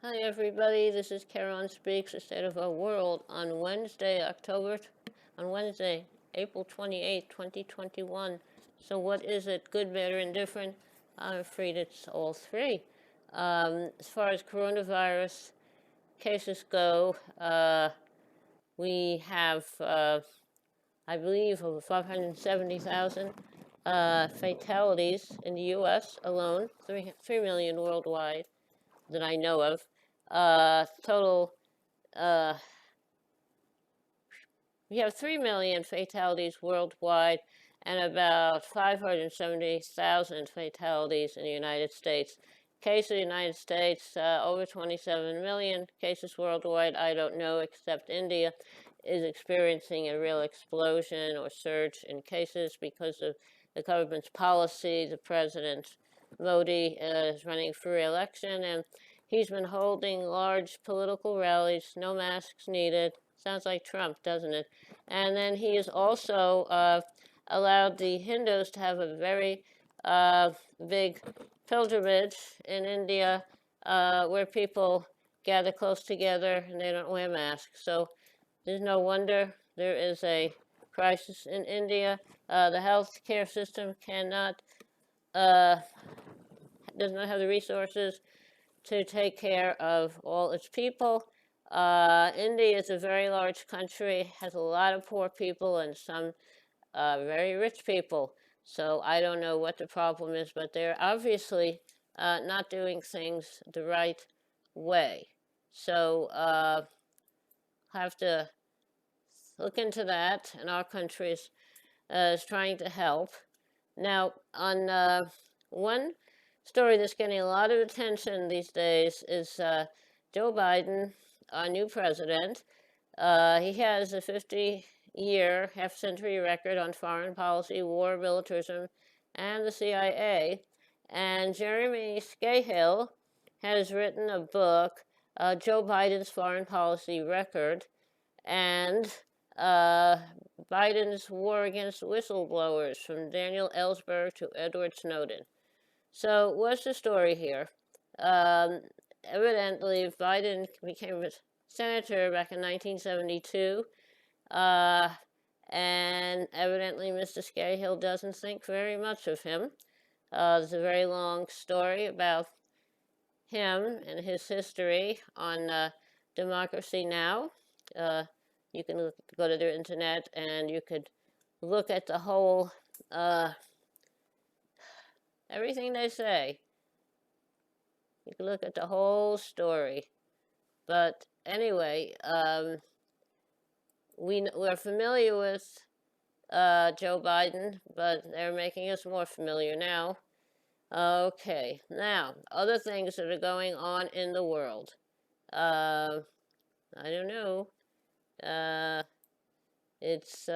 Hi everybody, this is Karen Speaks, The State of Our World on Wednesday, April 28, 2021. So what is it, good, better, and different? I'm afraid it's all three. As far as coronavirus cases go, we have, I believe, over 570,000 fatalities in the U.S. alone, 3 million worldwide that I know of. Total, we have 3 million fatalities worldwide and about 570,000 fatalities in the United States. Case of the United States, over 27 million cases worldwide. I don't know, except India is experiencing a real explosion or surge in cases because of the government's policy. The president, Modi, is running for re-election, and he's been holding large political rallies, no masks needed. Sounds like Trump, doesn't it? And then he has also allowed the Hindus to have a very big pilgrimage in India where people gather close together and they don't wear masks. So there's no wonder there is a crisis in India. The healthcare system does not have the resources to take care of all its people. India is a very large country, has a lot of poor people and some very rich people. So I don't know what the problem is, but they're obviously not doing things the right way. So have to look into that, and our country is trying to help. Now, on one story that's getting a lot of attention these days is Joe Biden, our new president. He has a 50-year, half-century record on foreign policy, war, militarism, and the CIA. And Jeremy Scahill has written a book, Joe Biden's Foreign Policy Record, and Biden's War Against Whistleblowers, from Daniel Ellsberg to Edward Snowden. So what's the story here? Evidently, Biden became a senator back in 1972, and evidently Mr. Scahill doesn't think very much of him. There's a very long story about him and his history on Democracy Now! You can go to their internet and you could look at the whole, everything they say. You can look at the whole story. But anyway, we're familiar with Joe Biden, but they're making us more familiar now. Okay, now, other things that are going on in the world. I don't know. It's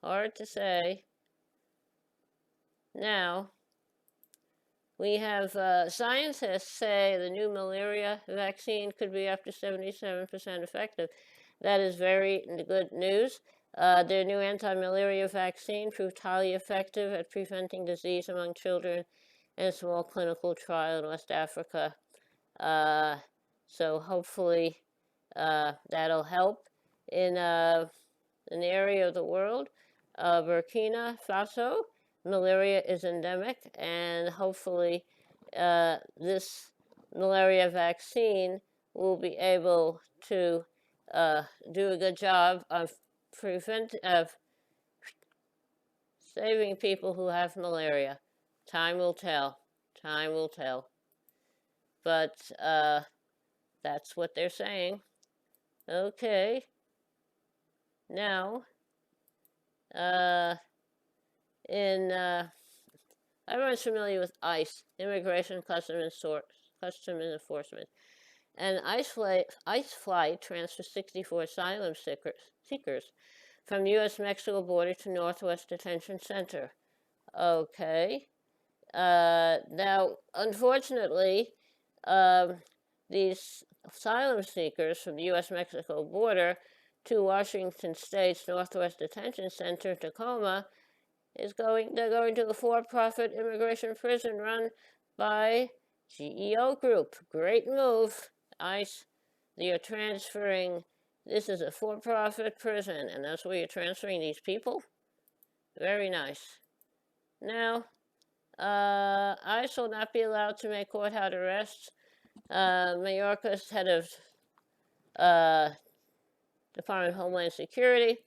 hard to say. Now, we have scientists say the new malaria vaccine could be up to 77% effective. That is very good news. Their new anti-malaria vaccine proved highly effective at preventing disease among children in a small clinical trial in West Africa. So hopefully that'll help. In an area of the world, Burkina Faso, malaria is endemic, and hopefully this malaria vaccine will be able to do a good job of saving people who have malaria. Time will tell. Time will tell. But that's what they're saying. Okay. Now, everyone's familiar with ICE, Immigration Customs Enforcement. An ICE flight transfers 64 asylum seekers from U.S.-Mexico border to Northwest Detention Center. Okay. Now, unfortunately, these asylum seekers from the U.S.-Mexico border to Washington State's Northwest Detention Center, Tacoma, they're going to a for-profit immigration prison run by GEO Group, great move. You're transferring, this is a for-profit prison, and that's where you're transferring these people? Very nice. Now, ICE will not be allowed to make courthouse arrests. Mayorkas, head of Department of Homeland Security,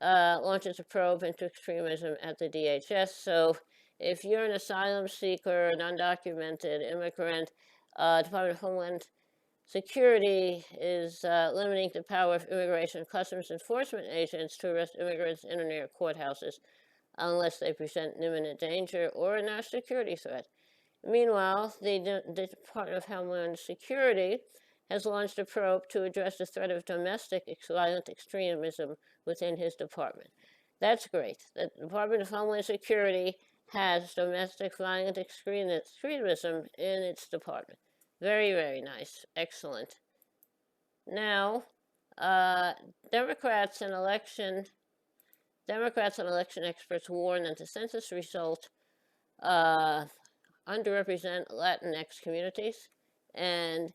launches a probe into extremism at the DHS. So if you're an asylum seeker, an undocumented immigrant, Department of Homeland Security is limiting the power of Immigration and Customs Enforcement agents to arrest immigrants in or near courthouses unless they present an imminent danger or a national security threat. Meanwhile, the Department of Homeland Security has launched a probe to address the threat of domestic violent extremism within his department. That's great. The Department of Homeland Security has domestic violent extremism in its department. Very, very nice. Excellent. Now, Democrats and election experts warn that the census result underrepresent Latinx communities, and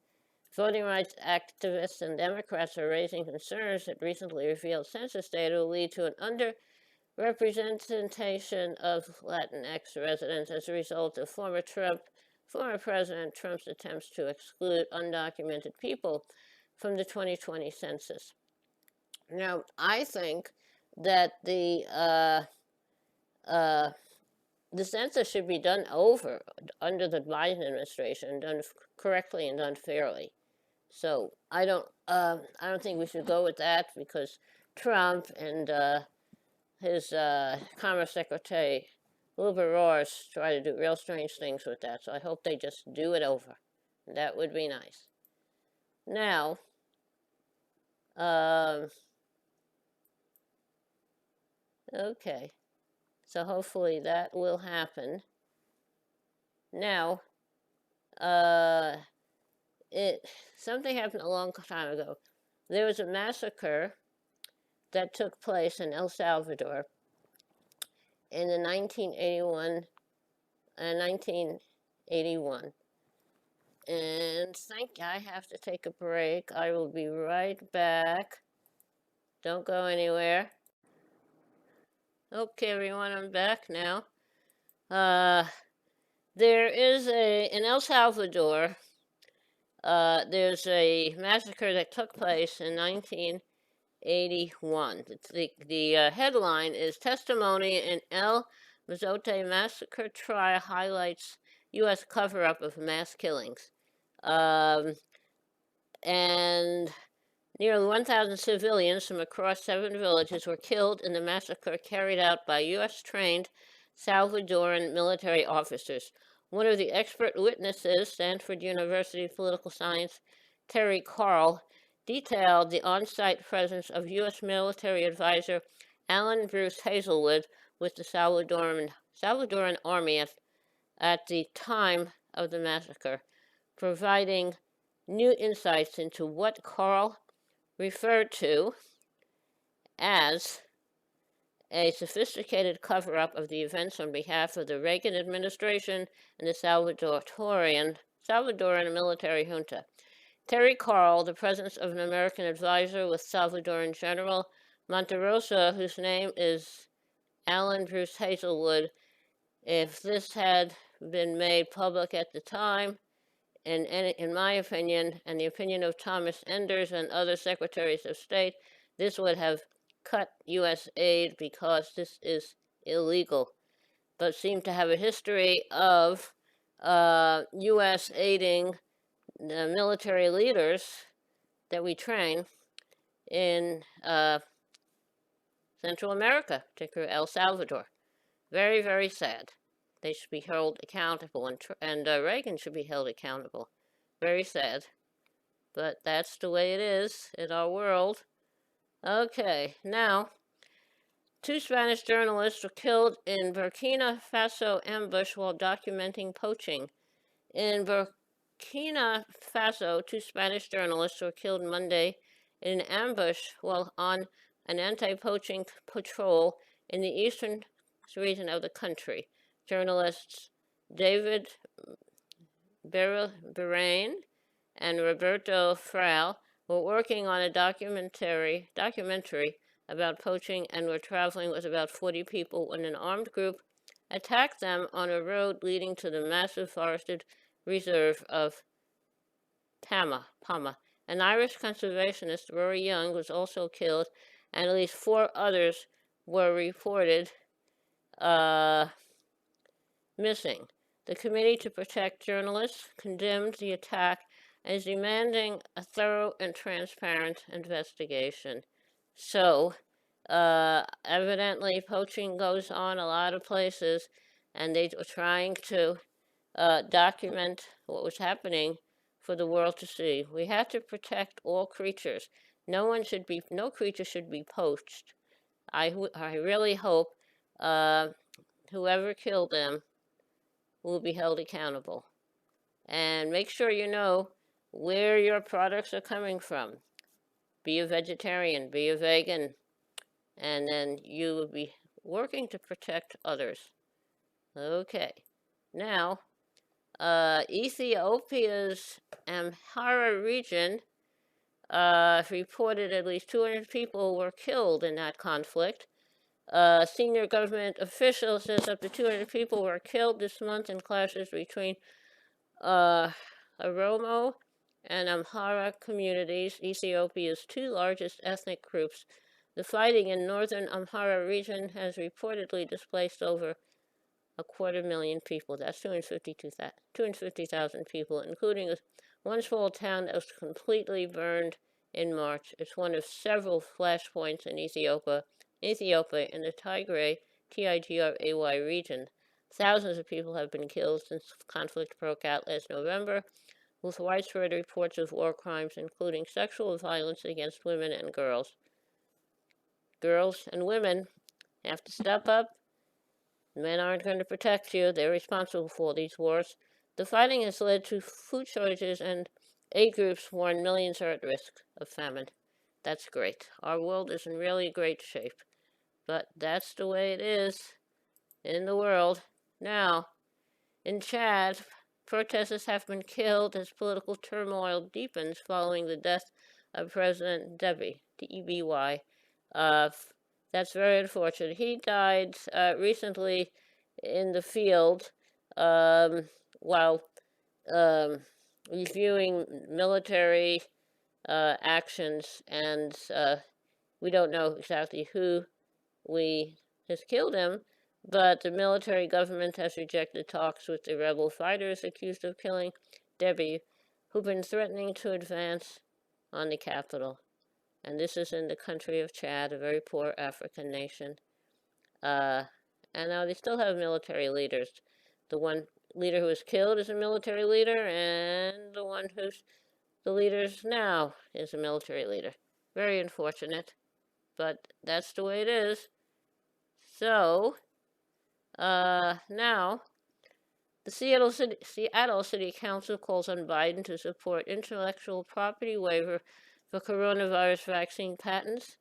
voting rights activists and Democrats are raising concerns that recently revealed census data will lead to an underrepresentation of Latinx residents as a result of former President Trump's attempts to exclude undocumented people from the 2020 census. Now, I think that the census should be done over under the Biden administration, done correctly and done fairly. So I don't think we should go with that because Trump and his Commerce Secretary Wilbur Ross try to do real strange things with that. So I hope they just do it over. That would be nice. Now, okay. So hopefully that will happen. Now, something happened a long time ago. There was a massacre that took place in El Salvador in the 1981. And I have to take a break. I will be right back. Don't go anywhere. Okay, everyone, I'm back now. There is in El Salvador, there's a massacre that took place in 1981. The headline is Testimony in El Mozote Massacre Trial Highlights U.S. Cover-Up of Mass Killings. And nearly 1,000 civilians from across 7 villages were killed in the massacre carried out by U.S.-trained Salvadoran military officers. One of the expert witnesses, Stanford University political science Terry Carl, detailed the on-site presence of U.S. military advisor Alan Bruce Hazelwood with the Salvadoran army at the time of the massacre, providing new insights into what Carl referred to as a sophisticated cover-up of the events on behalf of the Reagan administration and the Salvadoran military junta. Terry Carl, the presence of an American advisor with Salvadoran General Monterosa, whose name is Alan Bruce Hazelwood. If this had been made public at the time, in my opinion, and the opinion of Thomas Enders and other secretaries of state, this would have cut U.S. aid because this is illegal, but seem to have a history of U.S. aiding the military leaders that we train in Central America, particularly El Salvador. Very, very sad. They should be held accountable, and Reagan should be held accountable. Very sad. But that's the way it is in our world. Okay, now, 2 Spanish journalists were killed in Burkina Faso ambush while documenting poaching. In Burkina Faso, 2 Spanish journalists were killed Monday in an ambush while on an anti-poaching patrol in the eastern region of the country. Journalists David Bahrain and Roberto Frau were working on a documentary about poaching and were traveling with about 40 people when an armed group attacked them on a road leading to the massive forested reserve of Pama. An Irish conservationist, Rory Young, was also killed, and at least 4 others were reported missing. The Committee to Protect Journalists condemned the attack and is demanding a thorough and transparent investigation. So, evidently, poaching goes on a lot of places, and they were trying to document what was happening for the world to see. We have to protect all creatures. No creature should be poached. I really hope whoever killed them will be held accountable. And make sure you know where your products are coming from. Be a vegetarian, be a vegan, and then you will be working to protect others. Okay. Now, Ethiopia's Amhara region reported at least 200 people were killed in that conflict. Senior government official says up to 200 people were killed this month in clashes between Oromo and Amhara communities, Ethiopia's 2 largest ethnic groups. The fighting in northern Amhara region has reportedly displaced over 250,000 people. That's 250,000 people, including one small town that was completely burned in March. It's one of several flashpoints in Ethiopia in the Tigray, Tigray region. Thousands of people have been killed since conflict broke out last November, with widespread reports of war crimes, including sexual violence against women and girls. Girls and women have to step up. Men aren't going to protect you. They're responsible for these wars. The fighting has led to food shortages, and aid groups warn millions are at risk of famine. That's great. Our world is in really great shape. But that's the way it is in the world. Now, in Chad, protesters have been killed as political turmoil deepens following the death of President Deby, D-E-B-Y. That's very unfortunate. He died recently in the field while reviewing military actions, and we don't know exactly who has killed him, but the military government has rejected talks with the rebel fighters accused of killing Deby, who've been threatening to advance on the capital. And this is in the country of Chad, a very poor African nation. And now they still have military leaders. The one leader who was killed is a military leader, and the one who's the leader now is a military leader. Very unfortunate, but that's the way it is. So, now, the Seattle City Council calls on Biden to support intellectual property waiver for coronavirus vaccine patents.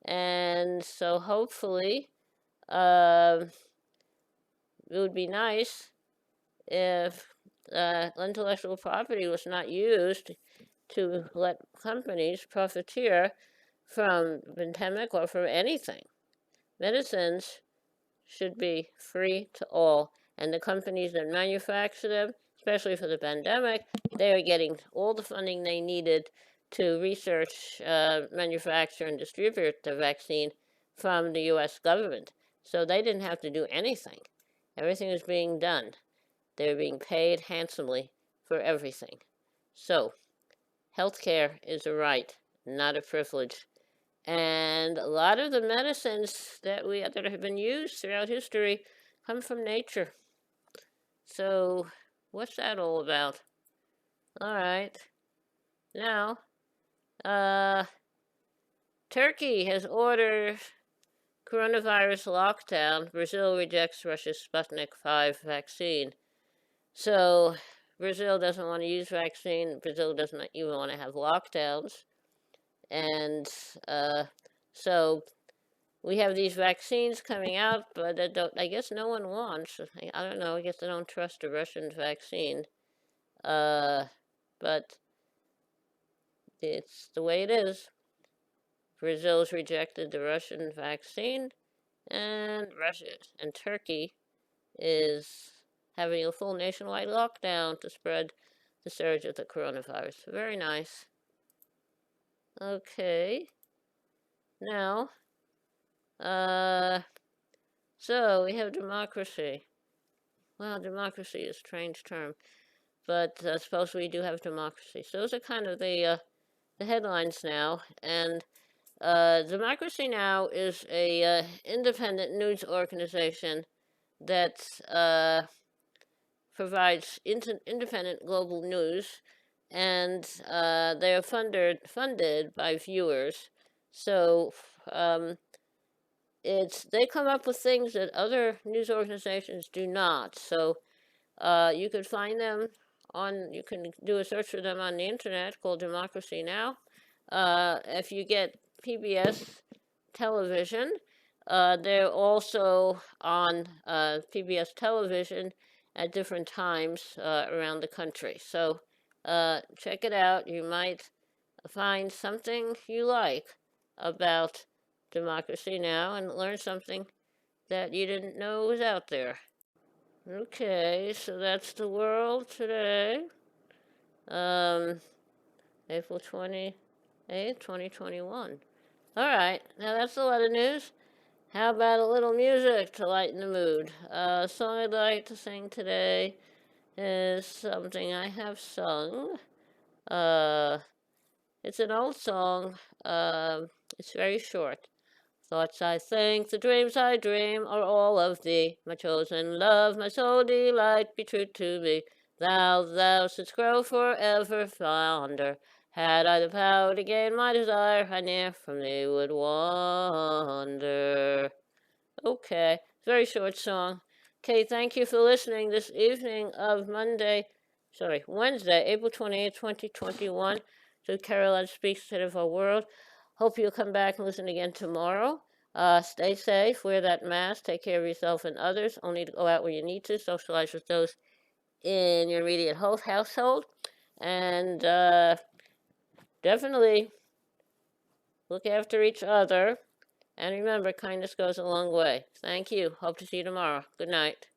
And so hopefully, it would be nice if intellectual property was not used to let companies profiteer from the pandemic or from anything. Medicines should be free to all, and the companies that manufacture them, especially for the pandemic, they are getting all the funding they needed to research, manufacture, and distribute the vaccine from the U.S. government. So they didn't have to do anything. Everything was being done. They were being paid handsomely for everything. So, healthcare is a right, not a privilege. And a lot of the medicines that have been used throughout history come from nature. So, what's that all about? All right. Now, Turkey has ordered coronavirus lockdown. Brazil rejects Russia's Sputnik 5 vaccine. So, Brazil doesn't want to use vaccine. Brazil doesn't even want to have lockdowns. And so we have these vaccines coming out, but I guess no one wants. I don't know. I guess I don't trust a Russian vaccine. But it's the way it is. Brazil's rejected the Russian vaccine, and Russia and Turkey is having a full nationwide lockdown to spread the surge of the coronavirus. Very nice. Okay. Now, so we have democracy. Well, democracy is a strange term, but I suppose we do have democracy. So those are kind of the headlines now, and Democracy Now! Is a independent news organization that provides independent global news, and they are funded by viewers. So they come up with things that other news organizations do not. So you could find them you can do a search for them on the internet called Democracy Now! If you get PBS television, they're also on PBS television at different times around the country. So check it out. You might find something you like about Democracy Now! And learn something that you didn't know was out there. Okay, so that's the world today. April 28th, 2021. All right, now that's a lot of news. How about a little music to lighten the mood? A song I'd like to sing today is something I have sung. It's an old song. It's very short. Thoughts I think, the dreams I dream are all of thee. My chosen love, my sole delight, be true to me. Thou shouldst grow forever fonder. Had I the power to gain my desire, I ne'er from thee would wander. Okay, very short song. Okay, thank you for listening this evening of Wednesday, April 28th, 2021, to Caroline Speaks State of Our World. Hope you'll come back and listen again tomorrow. Stay safe, wear that mask, take care of yourself and others. Only to go out where you need to, socialize with those in your immediate household. And definitely look after each other. And remember, kindness goes a long way. Thank you. Hope to see you tomorrow. Good night.